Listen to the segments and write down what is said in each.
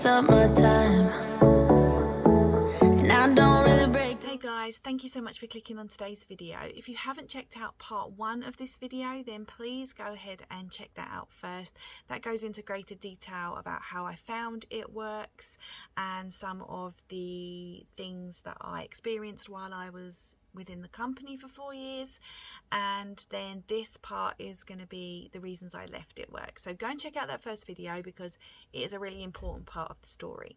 takes up my time, and I don't really break. Hey guys, thank you so much for clicking on today's video. If you haven't checked out part 1 of this video, then please go ahead and check that out first. That goes into greater detail about how I found It Works and some of the things that I experienced while I was within the company for 4 years. And then this part is going to be the reasons I left It Works. So go and check out that first video because it is a really important part of the story.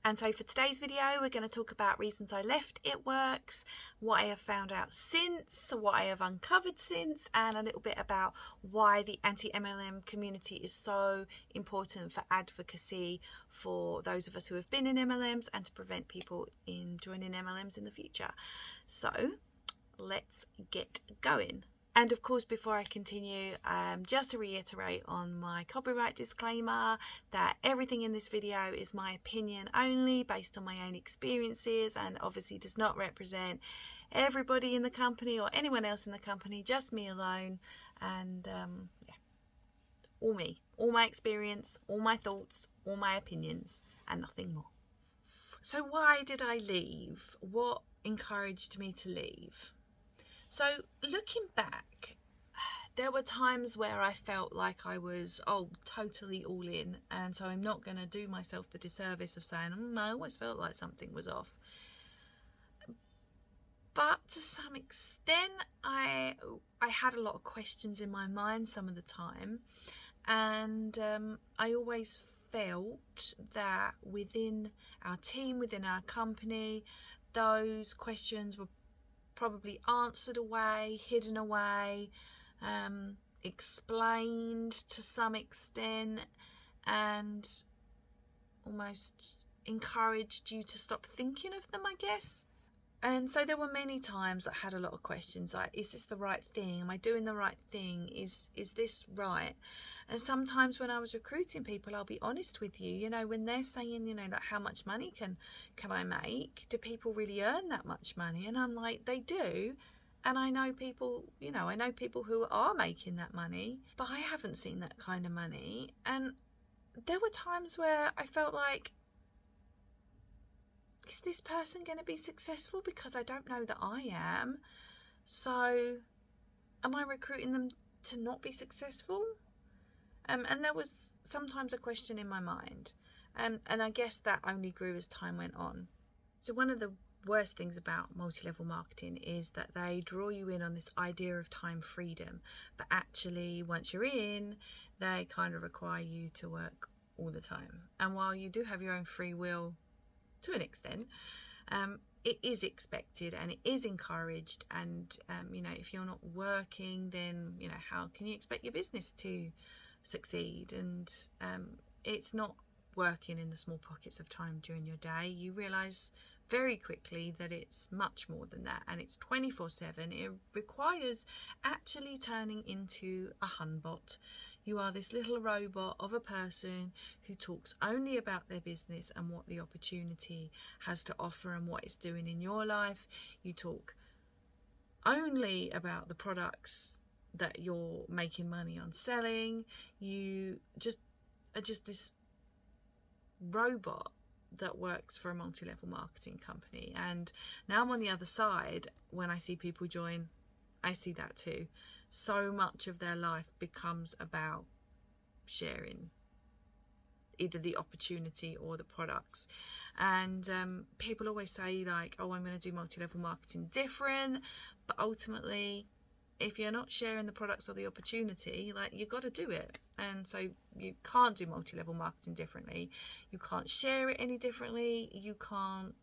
And so for today's video, we're going to talk about reasons I left It Works, what I have found out since, what I have uncovered since, and a little bit about why the anti-MLM community is so important for advocacy for those of us who have been in MLMs and to prevent people in joining MLMs in the future. So let's get going. And of course, before I continue, just to reiterate on my copyright disclaimer that everything in this video is my opinion only based on my own experiences and obviously does not represent everybody in the company or anyone else in the company, just me alone. And yeah, all me, all my experience, all my thoughts, all my opinions and nothing more. So why did I leave? What encouraged me to leave? So looking back, there were times where I felt like I was, totally all in. And so I'm not going to do myself the disservice of saying, I always felt like something was off. But to some extent, I had a lot of questions in my mind some of the time. And I always felt that within our team, within our company, those questions were probably answered away, hidden away, explained to some extent, and almost encouraged you to stop thinking of them, I guess. And so there were many times I had a lot of questions like, is this the right thing? Am I doing the right thing? Is this right? And sometimes when I was recruiting people, I'll be honest with you, when they're saying, like how much money can I make? Do people really earn that much money? And I'm like, they do. And I know people, who are making that money, but I haven't seen that kind of money. And there were times where I felt like, is this person going to be successful? Because I don't know that I am. So am I recruiting them to not be successful? And there was sometimes a question in my mind. And I guess that only grew as time went on. So one of the worst things about multi-level marketing is that they draw you in on this idea of time freedom. But actually, once you're in, they kind of require you to work all the time. And while you do have your own free will to an extent, it is expected and it is encouraged. And, if you're not working, then, how can you expect your business to succeed? And it's not working in the small pockets of time during your day. You realise very quickly that it's much more than that, and it's 24/7. It requires actually turning into a hunbot. You are this little robot of a person who talks only about their business and what the opportunity has to offer and what it's doing in your life. You talk only about the products that you're making money on selling. You just are just this robot that works for a multi-level marketing company. And now I'm on the other side. When I see people join, I see that too. So much of their life becomes about sharing either the opportunity or the products. And people always say like, I'm going to do multi-level marketing different. But ultimately, if you're not sharing the products or the opportunity, like, you've got to do it. And so you can't do multi-level marketing differently. You can't share it any differently. You can't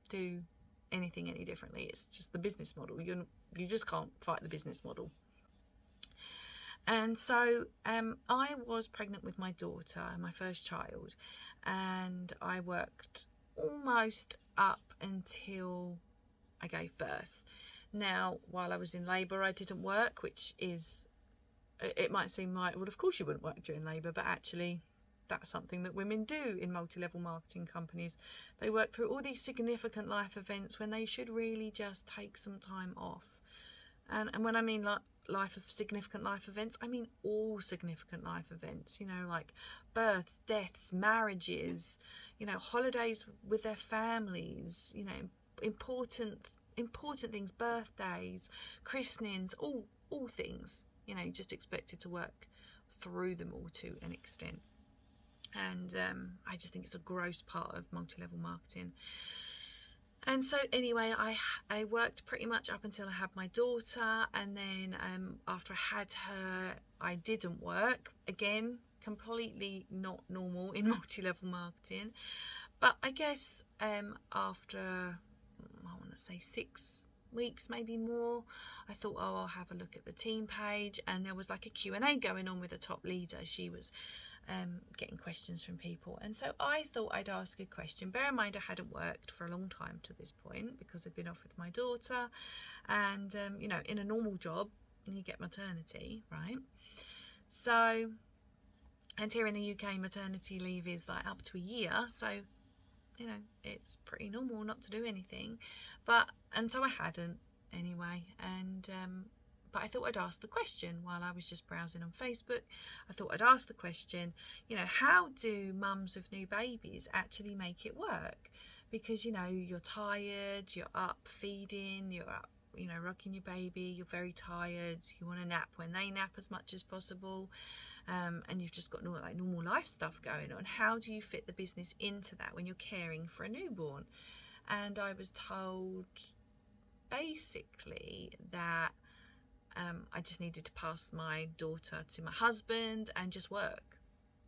do anything any differently. It's just the business model. You just can't fight the business model. And so I was pregnant with my daughter, my first child, and I worked almost up until I gave birth. Now, while I was in labour, I didn't work, which is, it might seem like, well, of course you wouldn't work during labour, but actually that's something that women do in multi-level marketing companies. They work through all these significant life events when they should really just take some time off. And when I mean like significant life events, I mean all significant life events, you know, like births, deaths, marriages, you know, holidays with their families, you know, important things, birthdays, christenings, all things, you know, just expected to work through them all to an extent. And I just think it's a gross part of multi-level marketing. And so anyway, I worked pretty much up until I had my daughter, and then after I had her, I didn't work. Again, completely not normal in multi-level marketing. But I guess after, I want to say 6 weeks, maybe more, I thought, oh, I'll have a look at the team page, and there was like a Q&A going on with the top leader. She was getting questions from people, and so I thought I'd ask a question. Bear in mind, I hadn't worked for a long time to this point because I'd been off with my daughter, and you know, in a normal job you get maternity, right? So, and here in the UK, maternity leave is like up to a year, so you know, it's pretty normal not to do anything. And so I hadn't anyway, and but I thought I'd ask the question while I was just browsing on Facebook. I thought I'd ask the question, you know, how do mums with new babies actually make it work? Because, you know, you're tired, you're up feeding, you're up, you know, rocking your baby, you're very tired, you want to nap when they nap as much as possible, and you've just got normal life stuff going on. How do you fit the business into that when you're caring for a newborn? And I was told basically that I just needed to pass my daughter to my husband and just work.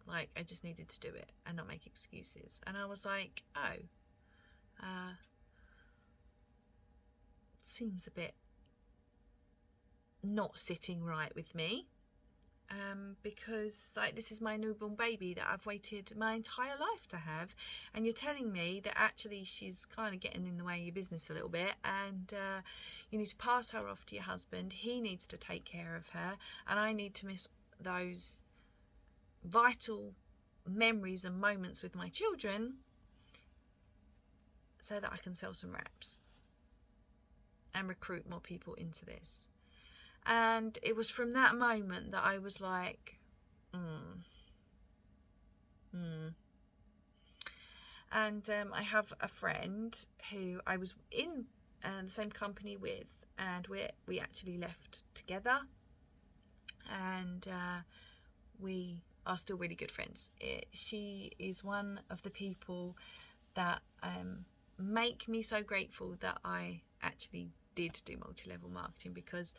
Like, I just needed to do it and not make excuses. And I was like, oh, seems a bit not sitting right with me. Because like, this is my newborn baby that I've waited my entire life to have, and you're telling me that actually she's kind of getting in the way of your business a little bit, and you need to pass her off to your husband. He needs to take care of her, and I need to miss those vital memories and moments with my children so that I can sell some reps and recruit more people into this. And it was from that moment that I was like, And I have a friend who I was in the same company with, and we actually left together, and we are still really good friends. She is one of the people that make me so grateful that I actually did do multi-level marketing, because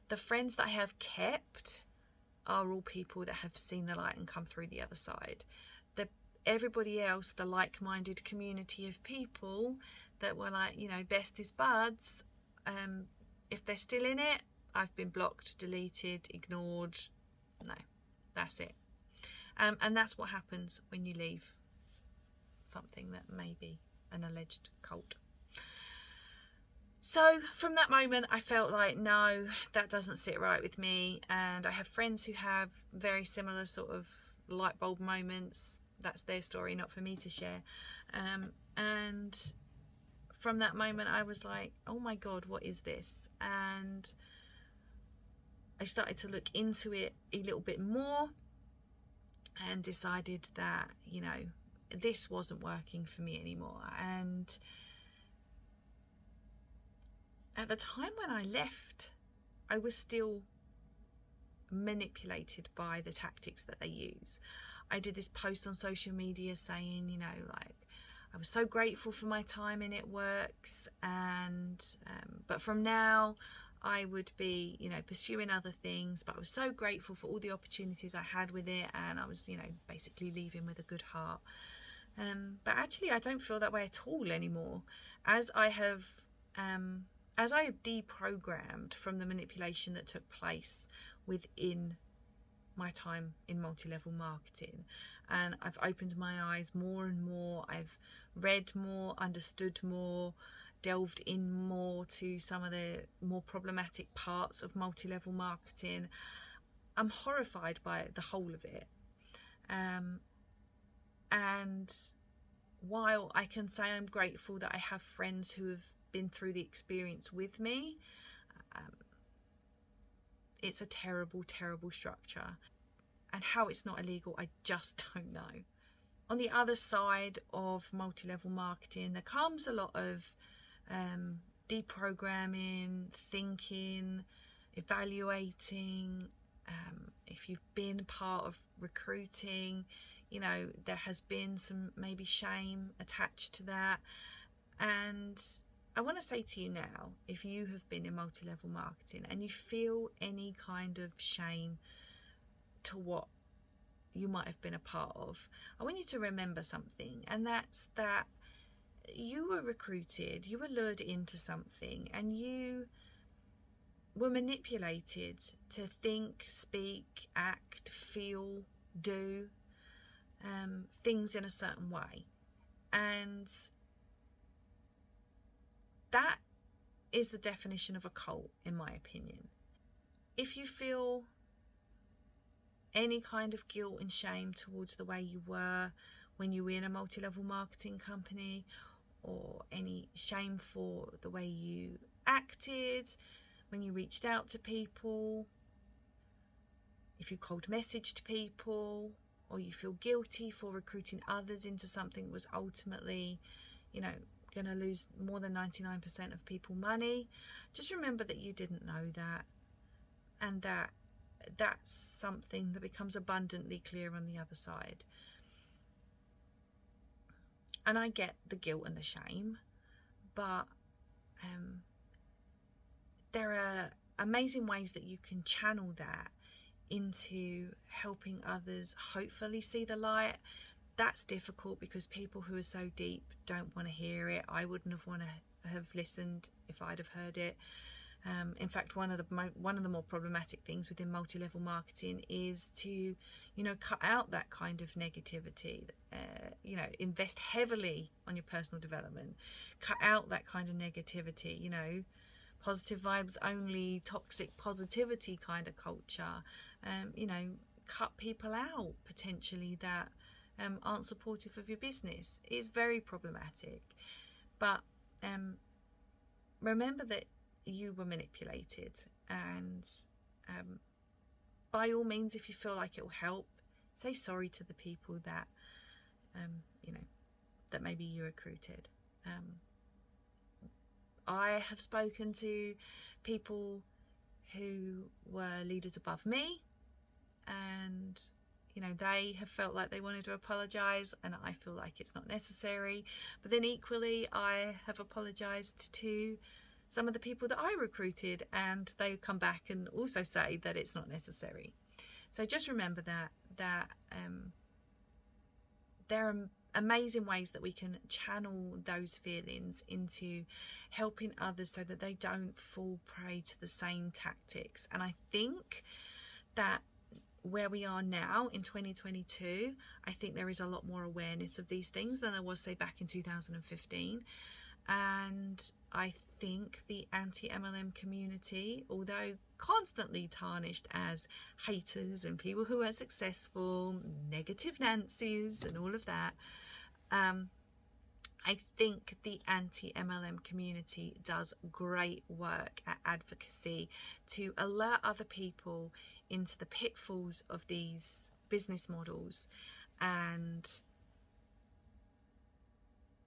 the friends that I have kept are all people that have seen the light and come through the other side. Everybody else, the like-minded community of people that were like, you know, besties buds, if they're still in it, I've been blocked, deleted, ignored. No, that's it. And that's what happens when you leave something that may be an alleged cult. So from that moment, I felt like, no, that doesn't sit right with me. And I have friends who have very similar sort of light bulb moments. That's their story, not for me to share. And from that moment, I was like, oh my God, what is this? And I started to look into it a little bit more and decided that, you know, this wasn't working for me anymore. And at the time when I left, I was still manipulated by the tactics that they use. I did this post on social media saying, you know, like, I was so grateful for my time in It Works, and but from now I would be, you know, pursuing other things, but I was so grateful for all the opportunities I had with it, and I was, you know, basically leaving with a good heart. But actually I don't feel that way at all anymore, as I have deprogrammed from the manipulation that took place within my time in multi-level marketing, and I've opened my eyes more and more. I've read more, understood more, delved in more to some of the more problematic parts of multi-level marketing. I'm horrified by the whole of it, and while I can say I'm grateful that I have friends who have been through the experience with me, it's a terrible, terrible structure. And how it's not illegal, I just don't know. On the other side of multi-level marketing, there comes a lot of deprogramming, thinking, evaluating. If you've been part of recruiting, you know, there has been some maybe shame attached to that. And I want to say to you now, if you have been in multi-level marketing and you feel any kind of shame to what you might have been a part of, I want you to remember something, and that's that you were recruited, you were lured into something, and you were manipulated to think, speak, act, feel, do things in a certain way. And that is the definition of a cult, in my opinion. If you feel any kind of guilt and shame towards the way you were when you were in a multi-level marketing company, or any shame for the way you acted when you reached out to people, if you cold messaged people, or you feel guilty for recruiting others into something that was ultimately, you know, going to lose more than 99% of people money, just remember that you didn't know that, and that's something that becomes abundantly clear on the other side. And I get the guilt and the shame, but there are amazing ways that you can channel that into helping others hopefully see the light. That's difficult because people who are so deep don't want to hear it. I wouldn't have have listened if I'd have heard it. In fact, one of the more problematic things within multi-level marketing is to, you know, cut out that kind of negativity. You know, invest heavily on your personal development. Cut out that kind of negativity. You know, positive vibes only, toxic positivity kind of culture. You know, cut people out potentially that aren't supportive of your business. It's very problematic. But remember that you were manipulated, and by all means, if you feel like it will help, say sorry to the people that you know, that maybe you recruited. I have spoken to people who were leaders above me, and you know, they have felt like they wanted to apologize, and I feel like it's not necessary. But then equally, I have apologized to some of the people that I recruited, and they come back and also say that it's not necessary. So just remember that there are amazing ways that we can channel those feelings into helping others so that they don't fall prey to the same tactics. And I think that where we are now in 2022, I think there is a lot more awareness of these things than there was, say, back in 2015. And I think the anti-MLM community, although constantly tarnished as haters and people who are successful, negative Nancy's and all of that, I think the anti-MLM community does great work at advocacy to alert other people into the pitfalls of these business models. And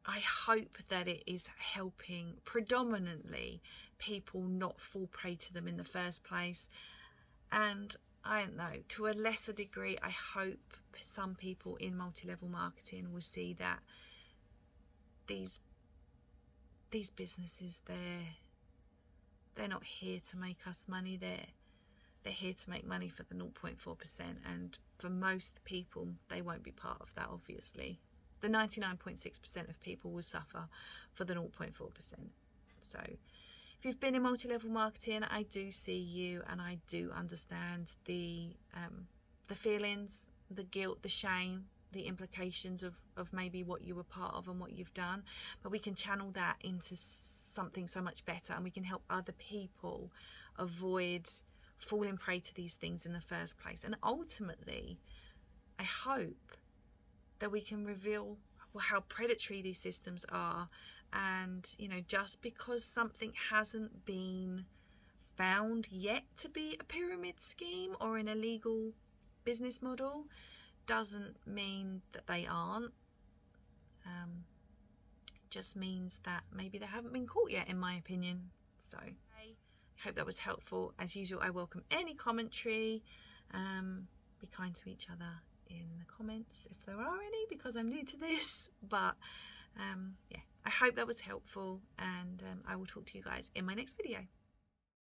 I hope that it is helping predominantly people not fall prey to them in the first place. And I don't know, to a lesser degree, I hope some people in multi-level marketing will see that these businesses, they're not here to make us money. They're here to make money for the 0.4%, and for most people, they won't be part of that, obviously. The 99.6% of people will suffer for the 0.4%. So if you've been in multi-level marketing, I do see you, and I do understand the feelings, the guilt, the shame, the implications of maybe what you were part of and what you've done. But we can channel that into something so much better, and we can help other people avoid falling prey to these things in the first place. And ultimately, I hope that we can reveal how predatory these systems are. And, you know, just because something hasn't been found yet to be a pyramid scheme or an illegal business model doesn't mean that they aren't. Just means that maybe they haven't been caught yet, in my opinion. So I hope that was helpful. As usual, I welcome any commentary. Be kind to each other in the comments if there are any, because I'm new to this. But yeah, I hope that was helpful, and I will talk to you guys in my next video.